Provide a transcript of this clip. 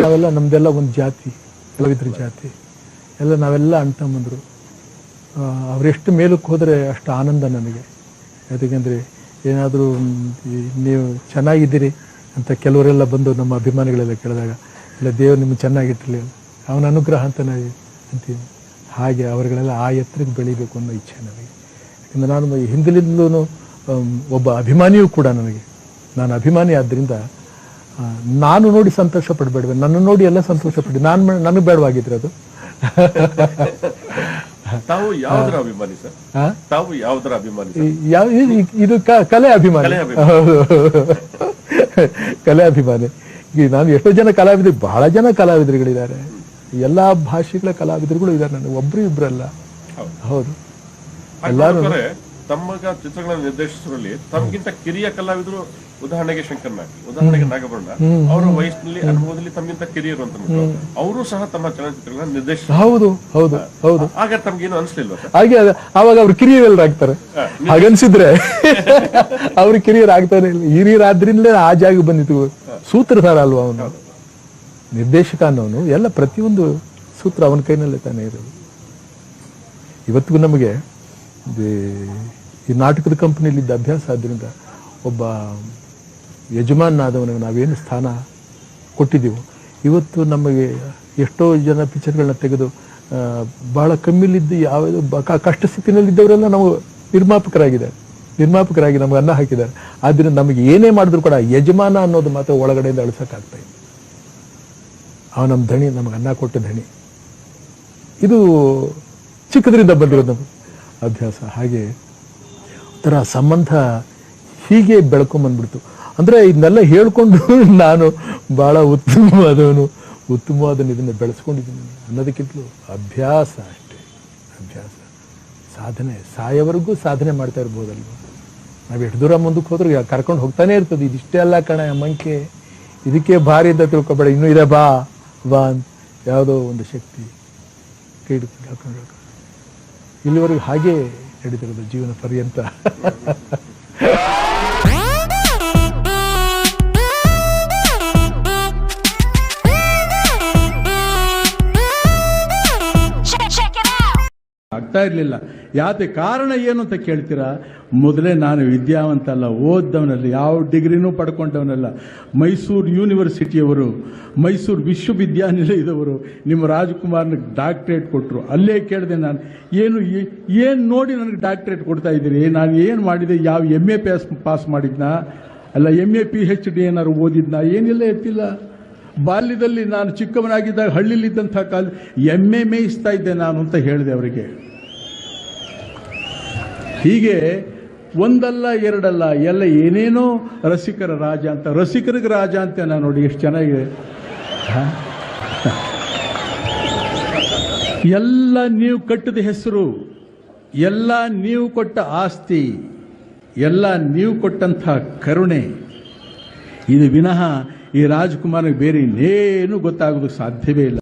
ನಾವೆಲ್ಲ ನಮ್ದೆಲ್ಲ ಒಂದು ಜಾತಿ, ಕಲಾವಿದ್ರ ಜಾತಿ ಎಲ್ಲ ನಾವೆಲ್ಲ ಅಣ್ಣ ತಮ್ಮಂದರು. ಅವರೆಷ್ಟು ಮೇಲಕ್ಕೆ ಹೋದರೆ ಅಷ್ಟು ಆನಂದ ನನಗೆ. ಯಾಕೆಂದರೆ ಏನಾದರೂ ನೀವು ಚೆನ್ನಾಗಿದ್ದೀರಿ ಅಂತ ಕೆಲವರೆಲ್ಲ ಬಂದು ನಮ್ಮ ಅಭಿಮಾನಿಗಳೆಲ್ಲ ಕೇಳಿದಾಗ, ಇಲ್ಲ ದೇವರು ನಿಮ್ಗೆ ಚೆನ್ನಾಗಿಟ್ಟಿರಲಿ ಅವನ ಅನುಗ್ರಹ ಅಂತ ನಾವು ಅಂತೀವಿ. ಹಾಗೆ ಅವರುಗಳೆಲ್ಲ ಆ ಎತ್ತರಕ್ಕೆ ಬೆಳಿಬೇಕು ಅನ್ನೋ ಇಚ್ಛೆ ನನಗೆ. ಯಾಕಂದರೆ ನಾನು ಹಿಂದಿನಿಂದಲೂ ಒಬ್ಬ ಅಭಿಮಾನಿಯೂ ಕೂಡ. ನಾನು ಅಭಿಮಾನಿ ಆದ್ದರಿಂದ ನಾನು ನೋಡಿ ಸಂತೋಷ ಪಡಬೇಡ್ವೆ, ನನ್ನ ನೋಡಿ ಎಲ್ಲ ಸಂತೋಷ ಪಡಿ. ನನಗೆ ಬೇಡವಾಗಿದ್ರೆ ಅದು. ತಾವು ಯಾವುದರ ಅಭಿಮಾನಿ ಸರ್? ತಾವು ಯಾವುದರ ಅಭಿಮಾನಿ? ಇದು ಕಲೆ ಅಭಿಮಾನಿ. ಹೌದು, ಕಲೆ ಅಭಿಮಾನಿ. ಈಗ ನಾನು ಎಷ್ಟೋ ಜನ ಕಲಾವಿದರು, ಬಹಳ ಜನ ಕಲಾವಿದರುಗಳಿದ್ದಾರೆ, ಎಲ್ಲಾ ಭಾಷೆಗಳ ಕಲಾವಿದರುಗಳು ಇದ್ದಾರೆ. ನನಗೆ ಒಬ್ರು ಇಬ್ರಲ್ಲ. ಹೌದು, ಎಲ್ಲಾರು. ತಮ್ಮಗ ಚಿತ್ರಗಳ ನಿರ್ದೇಶಿಸುವಲ್ಲಿ ತಮಗಿಂತ ಕಿರಿಯ ಕಲಾವಿದರು, ಉದಾಹರಣೆಗೆ ಶಂಕರ್ ನಾಗ್, ಉದಾಹರಣೆಗೆ ನಾಗಭರಣ, ಅವರ ವಯಸ್ಸಿನಲ್ಲಿ ಅನುಭವದಲ್ಲಿ ತಮಗಿಂತ ಕಿರಿಯರು ಅಂತ ಅವರು ಸಹ ತಮ್ಮ ಚಲನಚಿತ್ರಗಳನ್ನ ನಿರ್ದೇಶಿಸ. ಹೌದು ಹೌದು ಹೌದು. ಆಗ ತಮ್ಗೇನು ಅನ್ಸ್ಲಿಲ್ವ? ಹಾಗೆ ಅವಾಗ ಅವ್ರು ಕಿರಿಯರಾಗ್ತಾರೆ. ಹಾಗನ್ಸಿದ್ರೆ ಅವ್ರು ಕಿರಿಯರಾಗ್ತಾನೆ ಇಲ್ಲ. ಹಿರಿಯರಾದ್ರಿಂದಲೇ ಆ ಜಾಗ ಬಂದಿತ್ತು. ಸೂತ್ರಧಾರ ಅಲ್ವಾ ಅವನು, ನಿರ್ದೇಶಕ ಅನ್ನೋನು. ಎಲ್ಲ ಪ್ರತಿಯೊಂದು ಸೂತ್ರ ಅವನ ಕೈನಲ್ಲೇ ತಾನೇ ಇರೋದು. ಇವತ್ತಿಗೂ ನಮಗೆ ಈ ನಾಟಕದ ಕಂಪನಿಯಲ್ಲಿದ್ದ ಅಭ್ಯಾಸ ಆದ್ರಿಂದ ಒಬ್ಬ ಯಜಮಾನಾದವನಿಗೆ ನಾವೇನು ಸ್ಥಾನ ಕೊಟ್ಟಿದ್ದೀವೋ, ಇವತ್ತು ನಮಗೆ ಎಷ್ಟೋ ಜನ ಪಿಕ್ಚರ್ಗಳನ್ನ ತೆಗೆದು ಬಹಳ ಕಮ್ಮಿಲಿದ್ದು ಯಾವುದೋ ಕಷ್ಟ ಸ್ಥಿತಿನಲ್ಲಿದ್ದವರೆಲ್ಲ ನಾವು ನಿರ್ಮಾಪಕರಾಗಿ ನಮಗೆ ಅನ್ನ ಹಾಕಿದ್ದಾರೆ. ಆದ್ದರಿಂದ ನಮಗೆ ಏನೇ ಮಾಡಿದ್ರು ಕೂಡ ಯಜಮಾನ ಅನ್ನೋದು ಮಾತ್ರ ಒಳಗಡೆಯಿಂದ ಅಳಿಸೋಕ್ಕಾಗ್ತಾ ಇದೆ. ಅವ ನಮ್ಮ ಧಣಿ, ನಮಗೆ ಅನ್ನ ಕೊಟ್ಟ ಧಣಿ. ಇದು ಚಿಕ್ಕದ್ರಿಂದ ಬಂದಿರೋದು ನಮಗೆ ಅಭ್ಯಾಸ. ಹಾಗೆ ಒಂಥರ ಸಂಬಂಧ ಹೀಗೆ ಬೆಳ್ಕೊಂಬಂದ್ಬಿಡ್ತು. ಅಂದರೆ ಇದನ್ನೆಲ್ಲ ಹೇಳ್ಕೊಂಡು ನಾನು ಭಾಳ ಉತ್ತಮವಾದ ಇದನ್ನು ಬೆಳೆಸ್ಕೊಂಡಿದ್ದೀನಿ ಅನ್ನೋದಕ್ಕಿಂತಲೂ ಅಭ್ಯಾಸ ಅಷ್ಟೇ. ಅಭ್ಯಾಸ, ಸಾಧನೆ, ಸಾಯವರೆಗೂ ಸಾಧನೆ ಮಾಡ್ತಾ ಇರ್ಬೋದಲ್ವ. ನಾವು ಎಷ್ಟು ದೂರ ಮುಂದಕ್ಕೆ ಹೋದ್ರೆ ಕರ್ಕೊಂಡು ಹೋಗ್ತಾನೆ ಇರ್ತದೆ. ಇದಿಷ್ಟೇ ಅಲ್ಲ ಕಣ ಮಂಕೆ, ಇದಕ್ಕೆ ಭಾರಿ ಅಂತ ತಿಳ್ಕೊಬೇಡ, ಇನ್ನೂ ಇದೆ ಬಾ ಅಂತ ಯಾವುದೋ ಒಂದು ಶಕ್ತಿ ಕೈ ಹಿಡ್ಕೊಂಡು ಹಾಕೊಂಡು ಇಲ್ಲಿವರೆಗೂ ಹಾಗೆ ನಡೀತಿರೋದು ಜೀವನ ಪರ್ಯಂತ. ಆಗ್ತಾ ಇರಲಿಲ್ಲ. ಯಾಕೆ ಕಾರಣ ಏನು ಅಂತ ಕೇಳ್ತೀರಾ? ಮೊದಲೇ ನಾನು ವಿದ್ಯಾವಂತ ಅಲ್ಲ, ಓದ್ದವನಲ್ಲ, ಯಾವ ಡಿಗ್ರಿನೂ ಪಡ್ಕೊಂಡವನಲ್ಲ. ಮೈಸೂರು ಯೂನಿವರ್ಸಿಟಿಯವರು, ಮೈಸೂರು ವಿಶ್ವವಿದ್ಯಾನಿಲಯದವರು ನಿಮ್ಮ ರಾಜ್ಕುಮಾರ್ನ ಡಾಕ್ಟ್ರೇಟ್ ಕೊಟ್ಟರು. ಅಲ್ಲೇ ಕೇಳಿದೆ ನಾನು, ಏನು ನೋಡಿ ನನಗೆ ಡಾಕ್ಟ್ರೇಟ್ ಕೊಡ್ತಾ ಇದ್ದೀರಿ? ನಾನು ಏನು ಮಾಡಿದೆ? ಯಾವ MA ಪಾಸ್ ಮಾಡಿದ್ನಾ? ಅಲ್ಲ MA PhD ಏನಾದ್ರು ಓದಿದ್ನಾ? ಏನಿಲ್ಲ, ಎತ್ತಿಲ್ಲ. ಬಾಲ್ಯದಲ್ಲಿ ನಾನು ಚಿಕ್ಕವನಾಗಿದ್ದಾಗ ಹಳ್ಳಿಲಿದ್ದಂಥ ಕಾಲ ಎಮ್ಮೆ ಮೇಯಿಸ್ತಾ ಇದ್ದೆ ನಾನು ಅಂತ ಹೇಳಿದೆ ಅವರಿಗೆ. ಹೀಗೆ ಒಂದಲ್ಲ ಎರಡಲ್ಲ, ಎಲ್ಲ ಏನೇನೋ ರಸಿಕರ ರಾಜ ಅಂತ, ರಸಿಕರಿಗೆ ರಾಜ ಅಂತ ನಾನು ನೋಡಿ ಎಷ್ಟು ಚೆನ್ನಾಗಿದೆ. ಎಲ್ಲ ನೀವು ಕಟ್ಟಿದ ಹೆಸರು, ಎಲ್ಲ ನೀವು ಕೊಟ್ಟ ಆಸ್ತಿ, ಎಲ್ಲ ನೀವು ಕೊಟ್ಟಂಥ ಕರುಣೆ, ಇದು ವಿನಃ ಈ ರಾಜ್ಕುಮಾರ್ಗೆ ಬೇರೆ ಇನ್ನೇನು ಗೊತ್ತಾಗೋದಕ್ಕೆ ಸಾಧ್ಯವೇ ಇಲ್ಲ.